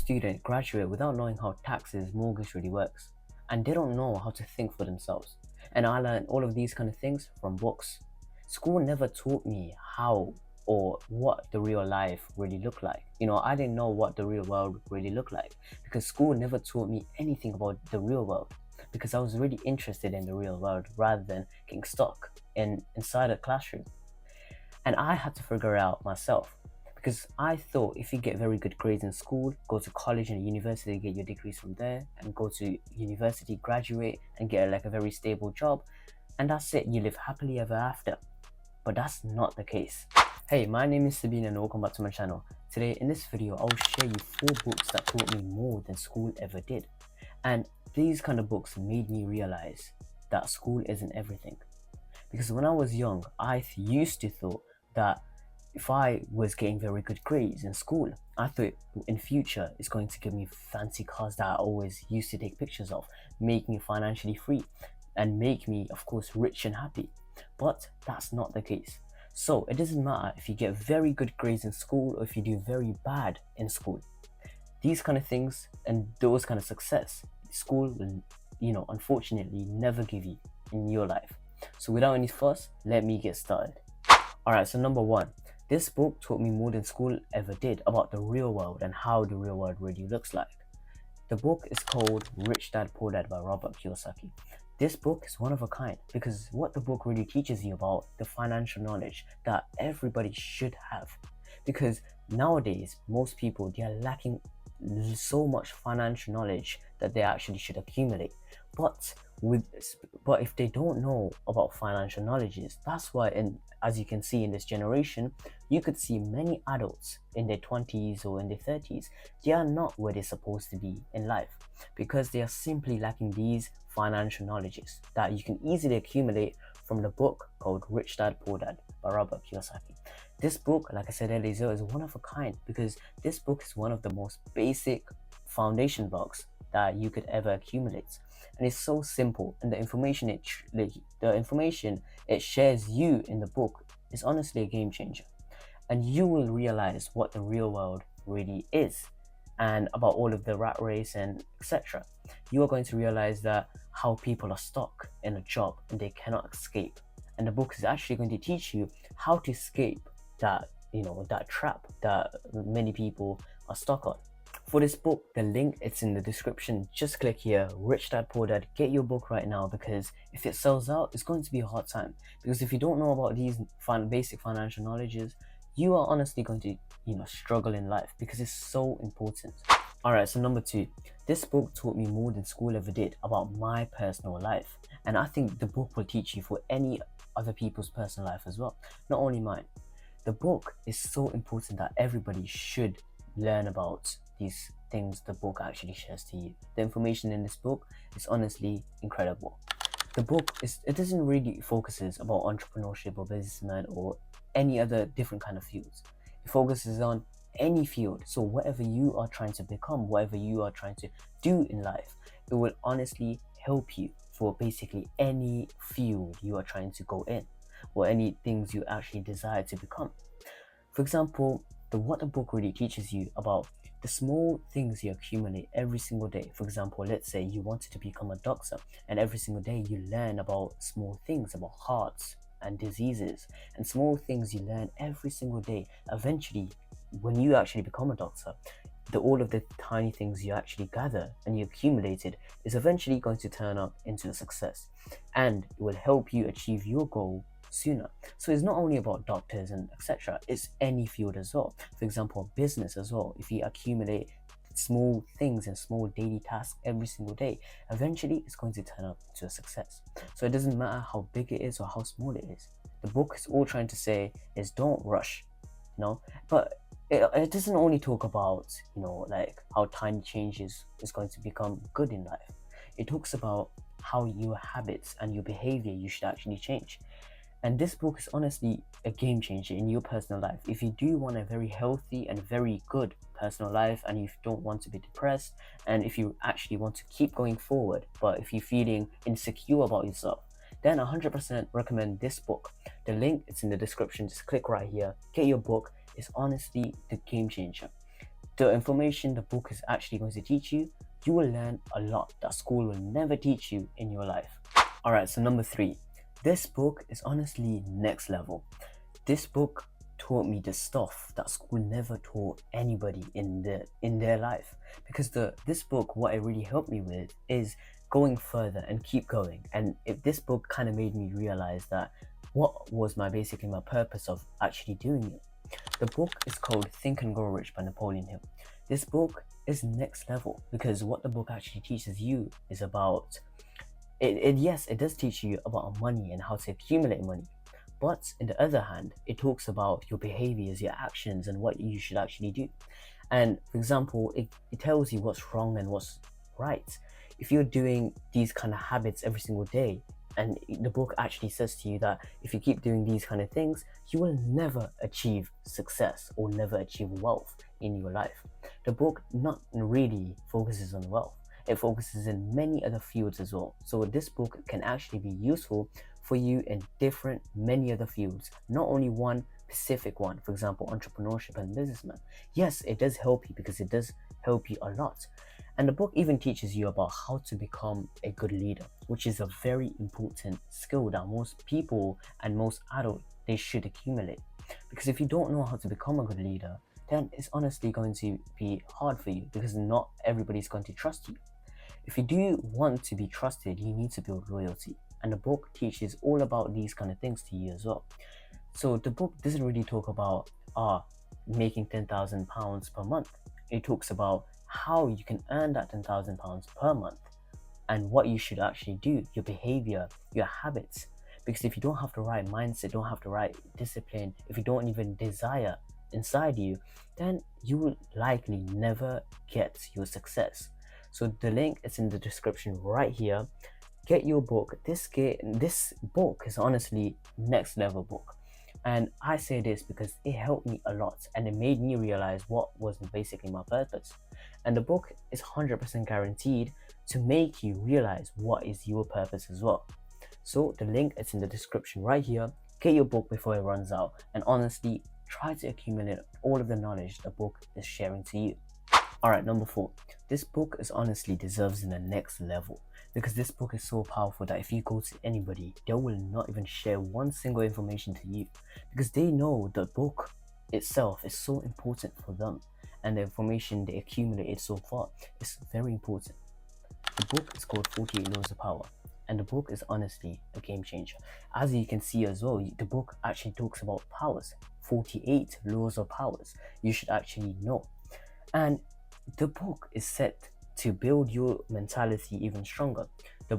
student graduate without knowing how taxes, mortgage really works, and they don't know how to think for themselves. And I learned all of these kind of things from books. School never taught me how or what the real life really looked like. I didn't know what the real world really looked like because school never taught me anything about the real world, because I was really interested in the real world rather than getting stuck inside a classroom. And I had to figure it out myself, because I thought if you get very good grades in school, go to college and university, get your degrees from there, and go to university, graduate, and get like a very stable job, and that's it, you live happily ever after. But that's not the case. Hey, my name is Sabine and welcome back to my channel. Today in this video, I'll share you 4 books that taught me more than school ever did. And these kind of books made me realize that school isn't everything. Because when I was young, I used to thought that if I was getting very good grades in school, I thought in future it's going to give me fancy cars that I always used to take pictures of, make me financially free, and make me, of course, rich and happy. But that's not the case. So it doesn't matter if you get very good grades in school or if you do very bad in school. These kind of things and those kind of success, school will, unfortunately never give you in your life. So without any fuss, let me get started. Alright, so number 1. This book taught me more than school ever did about the real world and how the real world really looks like. The book is called Rich Dad Poor Dad by Robert Kiyosaki. This book is one of a kind because what the book really teaches you about the financial knowledge that everybody should have. Because nowadays, most people, they are lacking so much financial knowledge that they actually should accumulate. But if they don't know about financial knowledges, that's why, and as you can see in this generation, you could see many adults in their 20s or in their 30s, they are not where they're supposed to be in life because they are simply lacking these financial knowledges that you can easily accumulate from the book called Rich Dad Poor Dad by Robert Kiyosaki. This book, like I said earlier, is one of a kind because this book is one of the most basic foundation blocks that you could ever accumulate, and it's so simple. And the information it shares you in the book is honestly a game changer, and you will realize what the real world really is and about all of the rat race and etc. You are going to realize that how people are stuck in a job and they cannot escape, and the book is actually going to teach you how to escape that trap that many people are stuck on. For this book, the link it's in the description. Just click here, Rich Dad Poor Dad. Get your book right now, because if it sells out, it's going to be a hard time. Because if you don't know about these basic financial knowledges, you are honestly going to struggle in life because it's so important. Alright, so number 2. This book taught me more than school ever did about my personal life. And I think the book will teach you for any other people's personal life as well, not only mine. The book is so important that everybody should learn about these things the book actually shares to you. The information in this book is honestly incredible. The book doesn't really focuses about entrepreneurship or businessman or any other different kind of fields. It focuses on any field. So whatever you are trying to become, whatever you are trying to do in life, it will honestly help you for basically any field you are trying to go in or any things you actually desire to become. For example, what the book really teaches you about the small things you accumulate every single day. For example, let's say you wanted to become a doctor, and every single day you learn about small things about hearts and diseases, and small things you learn every single day. Eventually, when you actually become a doctor, all of the tiny things you actually gather and you accumulated is eventually going to turn up into a success, and it will help you achieve your goal sooner. So it's not only about doctors and etc. It's any field as well. For example, business as well. If you accumulate small things and small daily tasks every single day, eventually it's going to turn up to a success. So it doesn't matter how big it is or how small it is. The book is all trying to say is don't rush, but it doesn't only talk about like how tiny changes is going to become good in life. It talks about how your habits and your behavior you should actually change. And this book is honestly a game changer in your personal life. If you do want a very healthy and very good personal life, and you don't want to be depressed, and if you actually want to keep going forward, but if you're feeling insecure about yourself, then 100% recommend this book. The link is in the description. Just click right here, get your book. It's honestly the game changer. the information the book is actually going to teach you, you will learn a lot that school will never teach you in your life. Alright, so number 3. This book is honestly next level. This book taught me the stuff that school never taught anybody in their life. Because this book, what it really helped me with is going further and keep going. And if this book kind of made me realize that what was my purpose of actually doing it. The book is called Think and Grow Rich by Napoleon Hill. This book is next level because what the book actually teaches you is about yes, it does teach you about money and how to accumulate money. But on the other hand, it talks about your behaviors, your actions, and what you should actually do. And for example, it tells you what's wrong and what's right. If you're doing these kind of habits every single day, and the book actually says to you that if you keep doing these kind of things, you will never achieve success or never achieve wealth in your life. The book not really focuses on wealth. It focuses in many other fields as well. So this book can actually be useful for you in many other fields, not only one specific one. For example, entrepreneurship and businessman. Yes, it does help you because it does help you a lot. And the book even teaches you about how to become a good leader, which is a very important skill that most people and most adults, they should accumulate. Because if you don't know how to become a good leader, then it's honestly going to be hard for you because not everybody's going to trust you. If you do want to be trusted, you need to build loyalty. And the book teaches all about these kind of things to you as well. So the book doesn't really talk about making £10,000 per month. It talks about how you can earn that £10,000 per month and what you should actually do, your behavior, your habits. Because if you don't have the right mindset, don't have the right discipline, if you don't even desire inside you, then you will likely never get your success. So the link is in the description right here. Get your book. This book is honestly next level book. And I say this because it helped me a lot and it made me realize what was basically my purpose. And the book is 100% guaranteed to make you realize what is your purpose as well. So the link is in the description right here. Get your book before it runs out and honestly try to accumulate all of the knowledge the book is sharing to you. Alright, number 4. This book is honestly deserves in the next level because this book is so powerful that if you go to anybody, they will not even share one single information to you because they know the book itself is so important for them and the information they accumulated so far is very important. The book is called 48 Laws of Power and the book is honestly a game changer. As you can see as well, the book actually talks about powers, 48 laws of powers you should actually know. And the book is set to build your mentality even stronger.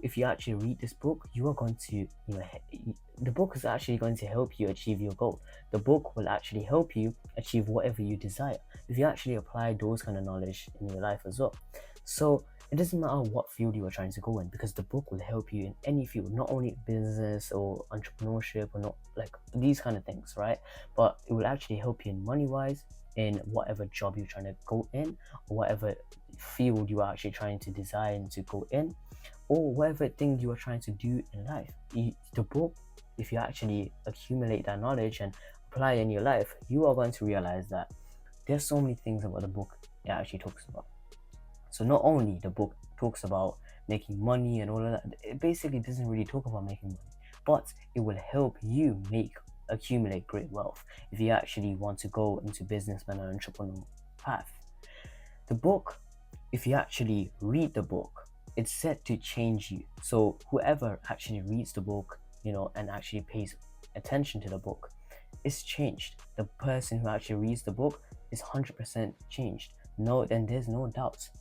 If you actually read this book, you are going to, the book is actually going to help you achieve your goal. The book will actually help you achieve whatever you desire if you actually apply those kind of knowledge in your life as well. So it doesn't matter what field you are trying to go in because the book will help you in any field, not only business or entrepreneurship or not like these kind of things, right? But it will actually help you in money wise, in whatever job you're trying to go in or whatever field you are actually trying to design to go in or whatever thing you are trying to do in life. The book, if you actually accumulate that knowledge and apply in your life, you are going to realize that there's so many things about the book it actually talks about. So not only the book talks about making money and all of that, it basically doesn't really talk about making money, but it will help you accumulate great wealth if you actually want to go into businessman and entrepreneur path. The book, if you actually read the book, it's set to change you. So whoever actually reads the book, and actually pays attention to the book is changed. The person who actually reads the book is 100% changed. Then there's no doubts.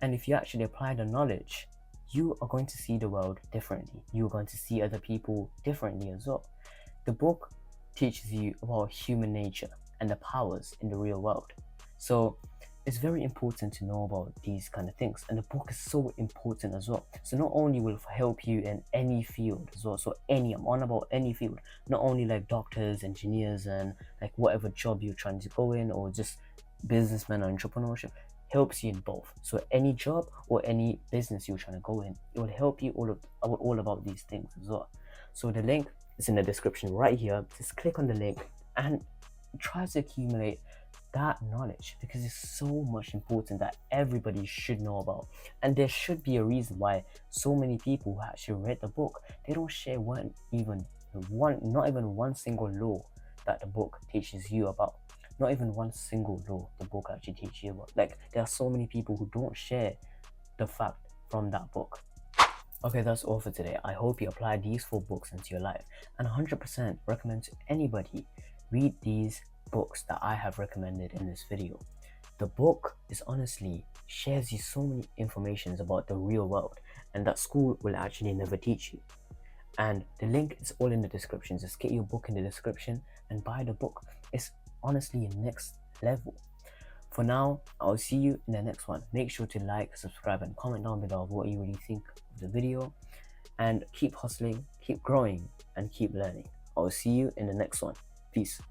And if you actually apply the knowledge, you are going to see the world differently. You're going to see other people differently as well. The book teaches you about human nature and the powers in the real world. So it's very important to know about these kind of things. And the book is so important as well. So not only will it help you in any field as well. I'm on about any field, not only like doctors, engineers, and like whatever job you're trying to go in or just businessman or entrepreneurship. Helps you in both. So any job or any business you're trying to go in, it will help you all about these things as well. So the link is in the description right here. Just click on the link and try to accumulate that knowledge, because it's so much important that everybody should know about. And there should be a reason why so many people who actually read the book, they don't share not even one single law that the book teaches you about. Not even one single law the book actually teaches you about. Like, there are so many people who don't share the fact from that book. Okay, that's all for today. I hope you apply these 4 books into your life, and 100% recommend to anybody read these books that I have recommended in this video. The book is honestly shares you so many informations about the real world, and that school will actually never teach you. And the link is all in the description. Just get your book in the description and buy the book. It's honestly next level. For now, I'll see you in the next one. Make sure to like, subscribe, and comment down below what you really think of the video. And keep hustling, keep growing, and keep learning. I'll see you in the next one. Peace.